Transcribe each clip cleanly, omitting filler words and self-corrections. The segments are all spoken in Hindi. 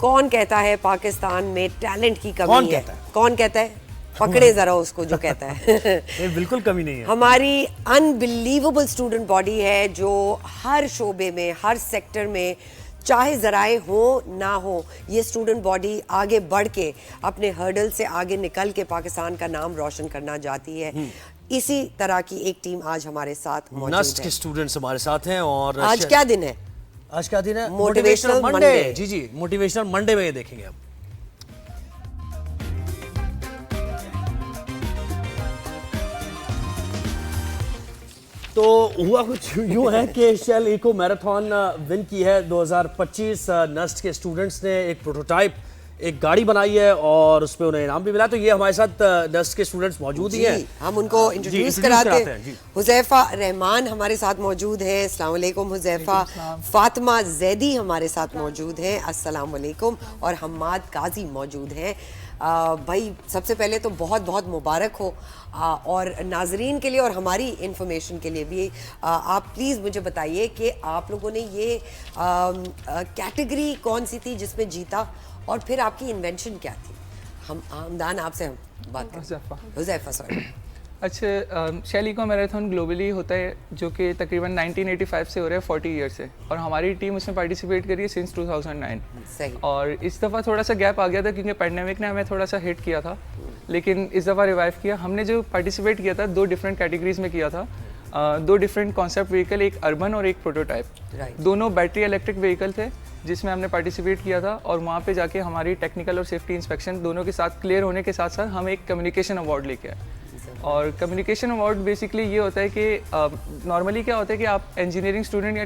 कौन कहता है पाकिस्तान में टैलेंट की कमी कौन है? कहता है? कौन कहता है? पकड़े जरा उसको जो कहता है। ये बिल्कुल कमी नहीं है। हमारी अनबिलीवेबल स्टूडेंट बॉडी है जो हर शोबे में, हर सेक्टर में, चाहे जराए हो ना हो, ये स्टूडेंट बॉडी आगे बढ़ के अपने हर्डल से आगे निकल के पाकिस्तान का नाम रोशन करना चाहती है। इसी तरह की एक टीम आज हमारे साथ मौजूद नस्ट है। के स्टूडेंट्स हमारे साथ हैं और आज क्या दिन है? आज का दिन है मोटिवेशनल मोटिवेशनल मंडे। मंडे। जी मोटिवेशनल मंडे में ये देखेंगे अब। तो हुआ कुछ यूं है कि शेल इको मैराथन विन की है 2025। नस्ट के स्टूडेंट्स ने एक प्रोटोटाइप, एक गाड़ी बनाई है और उस पर उन्हें इनाम भी मिला। तो ये हमारे साथ नस्ट के स्टूडेंट्स मौजूद ही हैं। हम उनको इंट्रोड्यूस कराते हैं। हुज़ैफा रहमान हमारे साथ मौजूद है। अस्सलाम वालेकुम हुज़ैफा। फातिमा जैदी हमारे साथ मौजूद हैं। अस्सलाम वालेकुम। और हम्माद काजी मौजूद हैं। भाई सबसे पहले तो बहुत बहुत मुबारक हो, और नाजरीन के लिए और हमारी इंफॉर्मेशन के लिए भी आप प्लीज़ मुझे बताइए कि आप लोगों ने ये कैटेगरी कौन सी थी जिसमें जीता, और फिर आपकी इन्वेंशन क्या थी? हमदान आपसे हम बात करें। हुज़ैफा सॉरी। अच्छा, शेल इको मैराथन ग्लोबली होता है जो कि तकरीबन 1985 से हो रहा है, 40 ईयर से, और हमारी टीम उसमें पार्टिसिपेट करी है सिंस 2009। सही। और इस दफ़ा थोड़ा सा गैप आ गया था क्योंकि पैंडेमिक ने हमें थोड़ा सा हिट किया था, लेकिन इस दफ़ा रिवाइव किया। हमने जो पार्टिसिपेट किया था 2 डिफरेंट कैटेगरीज में किया था। 2 डिफरेंट कॉन्सेप्ट व्हीकल, एक अर्बन और एक प्रोटोटाइप। दोनों बैटरी इलेक्ट्रिक व्हीकल थे जिसमें हमने पार्टिसिपेट किया था, और वहाँ पे जाके हमारी टेक्निकल और सेफ्टी इंस्पेक्शन दोनों के साथ क्लियर होने के साथ साथ हम एक कम्युनिकेशन अवार्ड लेके आए। और कम्युनिकेशन अवार्ड बेसिकली ये होता है कि नॉर्मली क्या होता है कि आप इंजीनियरिंग स्टूडेंट या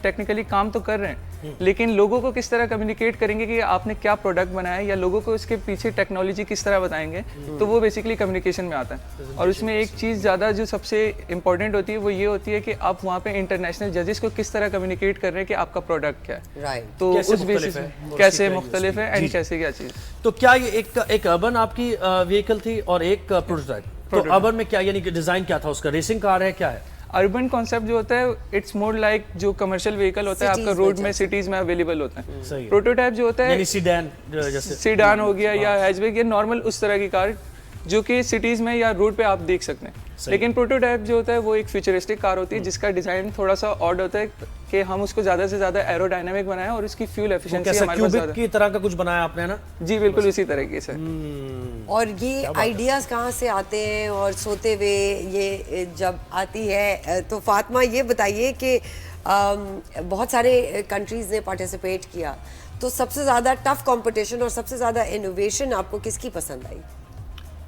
टेक्निकली काम तो कर रहे हैं, लेकिन लोगों को किस तरह कम्युनिकेट करेंगे कि आपने क्या प्रोडक्ट बनाया है, या लोगों को इसके पीछे टेक्नोलॉजी किस तरह बताएंगे, तो वो बेसिकली कम्युनिकेशन में आता है। और उसमें एक चीज़ ज़्यादा जो सबसे इंपॉर्टेंट होती है वो ये होती है कि आप वहाँ पे इंटरनेशनल जजेस को किस तरह कम्युनिकेट कर रहे हैं कि आपका प्रोडक्ट क्या है, तो उस बेसिस कैसे मुख्तलिफ है एंड कैसे क्या चीज़। तो क्या ये एक अर्बन आपकी व्हीकल थी और एक प्रोटोटाइप? तो अर्बन में क्या यानी कि डिजाइन क्या था उसका? रेसिंग कार है, क्या है? अर्बन कॉन्सेप्ट जो होता है इट्स मोर लाइक जो कमर्शियल व्हीकल होता है आपका रोड में, सिटीज में अवेलेबल होता है। प्रोटोटाइप जो होता है यानी सीडान, जैसे सीडान हो गया या हैचबैक, या नॉर्मल उस तरह की कार जो कि सिटीज में या रोड पे आप देख सकते हैं। लेकिन प्रोटोटाइप जो होता है वो एक फ्यूचरिस्टिक कार होती है जिसका डिजाइन थोड़ा सा ऑड होता है कि हम उसको ज्यादा से ज्यादा एरोडायनामिक बनाएं और उसकी फ्यूल एफिशिएंसी हमारे पास ज्यादा की तरह का कुछ बनाया आपने ना? जी बिल्कुल उसी तरीके से। और ये आइडियाज कहाँ से आते हैं और सोते हुए ये जब आती है? तो फातिमा ये बताइए कि बहुत सारे कंट्रीज ने पार्टिसिपेट किया, तो सबसे ज़्यादा टफ कंपटीशन और सबसे ज़्यादा इनोवेशन आपको किसकी पसंद आई?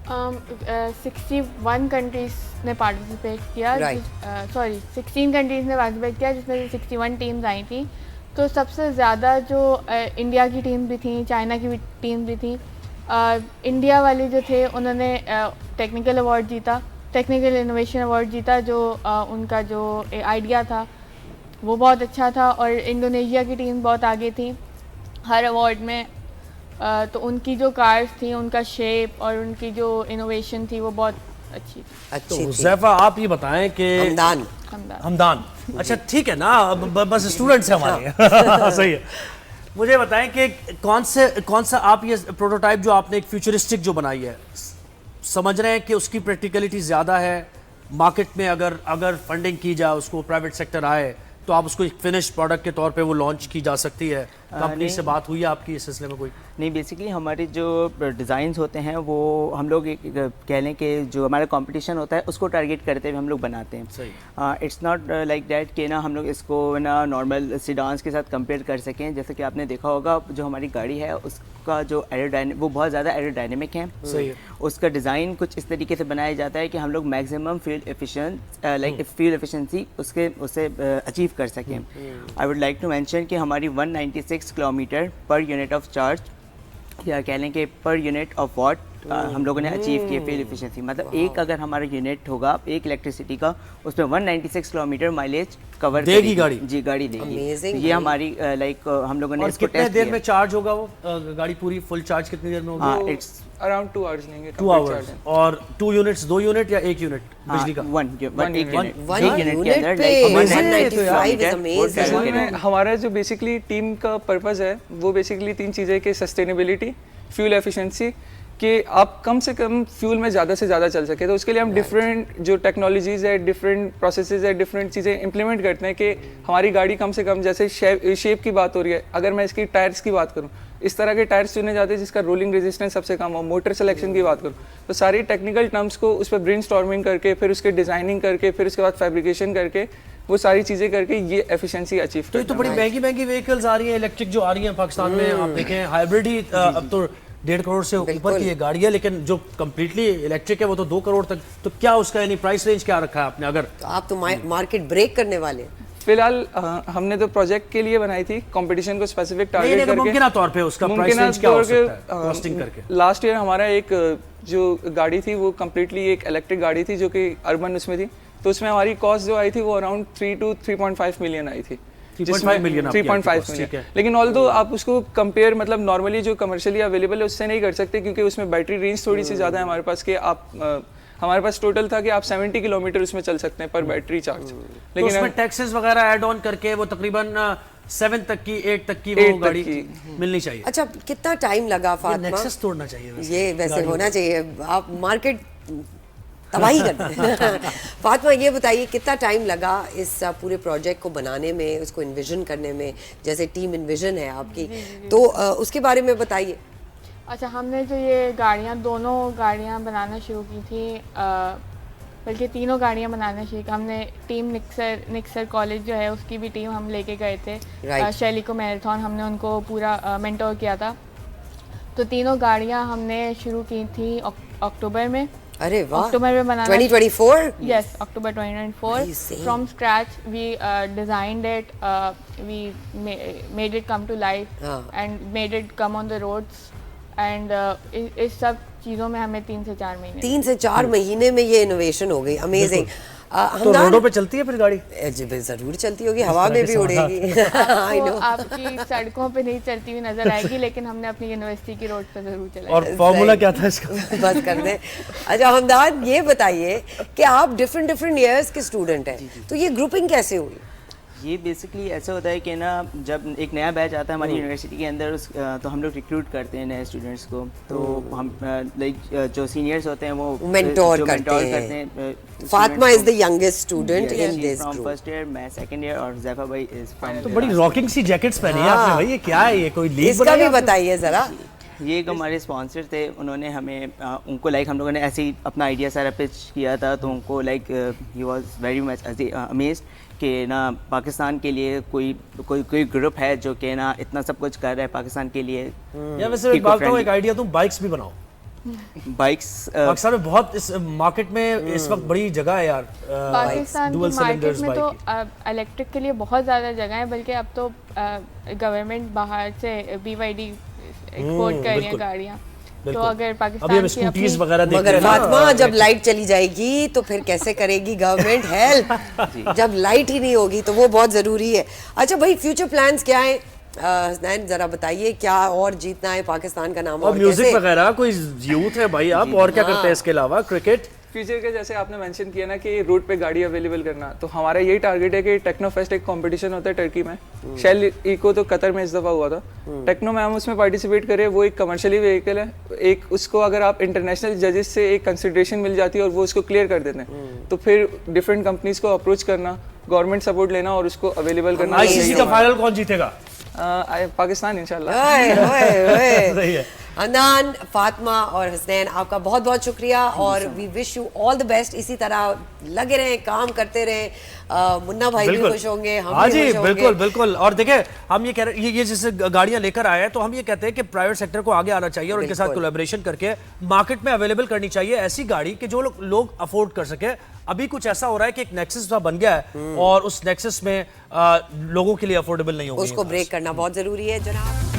61 कंट्रीज ने पार्टिसिपेट किया, 16 कंट्रीज ने पार्टिसिपेट किया जिसमें से 61 टीम्स आई थी। तो सबसे ज़्यादा जो इंडिया की टीम भी थी, चाइना की भी टीम भी थी। इंडिया वाले जो थे उन्होंने टेक्निकल अवार्ड जीता, टेक्निकल इनोवेशन अवार्ड जीता, जो उनका जो आइडिया था वो बहुत अच्छा था। और इंडोनेशिया की टीम बहुत आगे थी हर अवार्ड में। तो उनकी जो कार्स थी, उनका शेप और उनकी जो इनोवेशन थी वो बहुत अच्छी थी। तो हुज़ैफा आप ये बताएं कि हमदान अच्छा ठीक है ना, बस स्टूडेंट्स हैं हमारे। सही है। मुझे बताएं कि कौन सा आप ये प्रोटोटाइप जो आपने एक फ्यूचरिस्टिक जो बनाई है, समझ रहे हैं कि उसकी प्रैक्टिकलिटी ज़्यादा है, मार्केट में अगर फंडिंग की जाए, उसको प्राइवेट सेक्टर आए तो आप उसको एक फिनिश्ड प्रोडक्ट के तौर पे वो लॉन्च की जा सकती है? कंपनी से बात हुई है आपकी इस सिलसिले में कोई? नहीं, बेसिकली हमारे जो डिज़ाइंस होते हैं वो हम लोग कह लें कि जो हमारा कंपटीशन होता है उसको टारगेट करते हुए हम लोग बनाते हैं। इट्स नॉट लाइक दैट कि ना हम लोग इसको ना नॉर्मल सीडान्स के साथ कंपेयर कर सकें। जैसे कि आपने देखा होगा जो हमारी गाड़ी है उसका जो वो बहुत ज़्यादा एरोडायनेमिक है। सही है। उसका डिज़ाइन कुछ इस तरीके से बनाया जाता है कि हम लोग मैक्सिमम फ्यूल एफिशिएंसी उससे अचीव कर सकें। I would like to mention कि हमारी 196 kilometre per unit of charge, या कह लें कि पर यूनिट ऑफ वाट हम लोगों ने अचीव किए फ्यूल एफिशिएंसी। मतलब एक अगर हमारा यूनिट होगा एक इलेक्ट्रिसिटी का, उसमें 196 किलोमीटर माइलेज कवर देगी गाड़ी। जी गाड़ी देगी। Amazing, ये हमारी लाइक हम लोगों ने और इसको कितने टेस्ट देर किया। में चार्ज होगा वो गाड़ी पूरी फुल चार्ज कितनी देर में होगी? हाँ, इट्स अराउंड 2 आवर्स लेंगे 2 आवर्स। और 2 यूनिट्स, 2 यूनिट या 1 यूनिट बिजली का? वन एक यूनिट यूनिट के अंदर पे like 195 is amazing। amazing। हमारा जो बेसिकली टीम का पर्पस है वो बेसिकली 3 चीज़ें कि सस्टेनेबिलिटी, फ्यूल एफिशिएंसी, कि आप कम से कम फ्यूल में ज़्यादा से ज़्यादा चल सके। तो उसके लिए हम डिफरेंट जो टेक्नोलॉजीज़ है, डिफरेंट प्रोसेसेस है, डिफरेंट चीज़ें इंप्लीमेंट करते हैं कि हमारी गाड़ी कम से कम, जैसे शेप की बात हो रही है, अगर मैं इसकी टायर्स की बात करूँ, इस तरह के टायर्स चुने जाते हैं जिसका रोलिंग रेजिस्टेंस सबसे कम हो। मोटर सिलेक्शन की बात करूँ तो सारी टेक्निकल टर्म्स को उस पर ब्रेनस्टॉर्मिंग करके, फिर उसके डिज़ाइनिंग करके, फिर उसके बाद फैब्रिकेशन करके, वो सारी चीज़ें करके ये एफिशिएंसी अचीव तो ये तो बड़ी महंगी महंगी व्हीकल्स आ रही हैं इलेक्ट्रिक जो आ रही हैं पाकिस्तान में। आप देखें हाइब्रिड ही अब तो 1.5 करोड़ से ऊपर की ये गाड़ी है, लेकिन जो कम्प्लीटली इलेक्ट्रिक है वो तो 2 करोड़ तक। तो क्या उसका यानी प्राइस रेंज क्या रखा है आपने? अगर तो आप तो मार्केट ब्रेक करने वाले हैं। फिलहाल हमने तो प्रोजेक्ट के लिए बनाई थी, कंपटीशन को स्पेसिफिक टारगेट करके। मुमकिन तौर पे उसका प्राइस रेंज क्या हो सकता है कॉस्टिंग करके? लास्ट ईयर हमारा एक जो गाड़ी थी वो कम्प्लीटली एक इलेक्ट्रिक गाड़ी थी जो कि अर्बन उसमें थी, तो उसमें हमारी कॉस्ट जो आई थी वो अराउंड 3 to 3.5 मिलियन आई थी। 3.5 मिलियन। 3.5 मिलियन। लेकिन ऑल्दो आप उसको कंपेयर मतलब नॉर्मली जो कमर्शियली अवेलेबल है उससे नहीं कर सकते, क्योंकि उसमें बैटरी रेंज थोड़ी सी ज़्यादा है हमारे पास। कि आप हमारे पास टोटल था कि आप 70 किलोमीटर उसमें चल सकते हैं पर बैटरी चार्ज। लेकिन उसमें टैक्सेस वगैरह ऐड ऑन करके वो तकरीबन 7 तक की 8 तक की वो गाड़ी मिलनी चाहिए। अच्छा, कितना टाइम लगा फातिमा? नेक्सस तोड़ना चाहिए ये वैसे होना चाहिए, आप मार्केट तबाही करते हैं। फातिमा ये बताइए कितना टाइम लगा इस पूरे प्रोजेक्ट को बनाने में, उसको इन्विजन करने में? जैसे टीम इन्विजन है आपकी, तो उसके बारे में बताइए। अच्छा, हमने जो ये गाड़ियाँ, दोनों गाड़ियाँ बनाना शुरू की थी, बल्कि तीनों गाड़ियाँ बनाना शुरू की। हमने टीम निक्सर कॉलेज जो है उसकी भी टीम हम लेके गए थे। शैलिको मैराथन हमने उनको पूरा मेंटोर किया था। तो तीनों गाड़ियाँ हमने शुरू की थी अक्टूबर में। अरे वाह, अक्टूबर में बनाना 2024? Yes, October 2024. From scratch, we designed it. We made it come to life and made it come on the roads. And इस सब चीज़ों में हमें 3 से 4 महीने 3 से 4 महीने में ये इनोवेशन हो गई। अमेजिंग। तो रोडों पे चलती है फिर गाड़ी? जरूर चलती होगी, हवा में भी उड़ेगी। I know। आपकी सड़कों पे नहीं चलती हुई नजर आएगी, लेकिन हमने अपनी यूनिवर्सिटी की रोड पे जरूर चलाई। और फॉर्मूला क्या था इसका? बस कर दें। अच्छा हमदान, ये बताइए कि आप डिफरेंट ईयर्स के स्टूडेंट हैं, तो ये ग्रुपिंग कैसे हुई? ये बेसिकली ऐसा होता है कि ना, जब एक नया बैच आता है हमारी यूनिवर्सिटी के अंदर तो हम लोग रिक्रूट करते हैं नए स्टूडेंट्स को। तो हम लाइक जो सीनियर्स होते हैं वो मेंटोर करते हैं। Fatima is the youngest student in this group. First year, मैं सेकंड ईयर और ज़ैफा भाई इज फ्रॉम। तो बड़ी रॉकिंग सी जैकेट्स पहनी है आपने भाई, ये क्या है? ये कोई लीग इसका भी बताइए जरा। ये एक हमारे स्पॉन्सर थे, उन्होंने हमें उनको लाइक हम लोगों ने ऐसे ही अपना आइडिया सारा पिच किया था, तो उनको like he was very much amazed कि ना पाकिस्तान के लिए कोई ग्रुप है जो कि ना इतना सब कुछ कर रहा है पाकिस्तान के लिए। या वैसे एक बात बताओ, एक आइडिया, तुम बाइक्स भी बनाओ। बाइक्स पाकिस्तान में बहुत इस मार्केट में इस वक्त बड़ी जगह है यार। पाकिस्तान की मार्केट में तो इलेक्ट्रिक के लिए बहुत ज़्यादा जगह है, बल्कि अब तो गवर्नमेंट बाहर से BYD एक्सपोर्ट कर रही है गाड़ियाँ। तो अगर पाकिस्तान की अपनी मगर फातिमा, जब लाइट चली जाएगी तो फिर कैसे करेगी गवर्नमेंट हेल्प? जब लाइट ही नहीं होगी तो वो बहुत ज़रूरी है। अच्छा भाई, फ्यूचर प्लान्स क्या है? हसनैन जरा बताइए, क्या और जीतना है पाकिस्तान का नाम? और म्यूजिक वगैरह, कोई यूथ है भाई आप, और क्या करते हैं इसके अलावा? क्रिकेट, फ्यूचर के जैसे आपने मेंशन किया ना कि रोड पे गाड़ी अवेलेबल करना, तो हमारा यही टारगेट है कि टेक्नोफेस्ट एक कंपटीशन होता है टर्की में, शेल इको तो कतर में इस दफ़ा हुआ था, टेक्नो में हम उसमें पार्टिसिपेट करें। वो एक कमर्शियली व्हीकल है, एक उसको अगर आप इंटरनेशनल जजेस से एक कंसिडरेशन मिल जाती है और वो उसको क्लियर कर देते हैं, तो फिर डिफरेंट कंपनीज को अप्रोच करना, गवर्नमेंट सपोर्ट लेना और उसको अवेलेबल करना। ICC का फाइनल कौन जीतेगा? पाकिस्तान इंशाल्लाह। सही है। अदनान, फातिमा और हसनैन, आपका बहुत बहुत शुक्रिया और we wish you all the best. इसी तरह लगे रहें, काम करते रहें। मुन्ना भाई भी खुश होंगे, हम भी खुश होंगे। बिल्कुल बिल्कुल। और देखिए, हम ये कह रहे हैं, ये जैसे गाड़ियां लेकर आए हैं, तो हम ये कहते हैं कि प्राइवेट सेक्टर को आगे आना चाहिए और उनके साथ कोलैबोरेशन करके मार्केट में अवेलेबल करनी चाहिए ऐसी गाड़ी कि जो लोग अफोर्ड कर सके। अभी कुछ ऐसा हो रहा है कि एक नेक्सस बन गया है और उस नेक्सस में लोगों के लिए अफोर्डेबल नहीं होगा। उसको ब्रेक करना बहुत जरूरी है जनाब।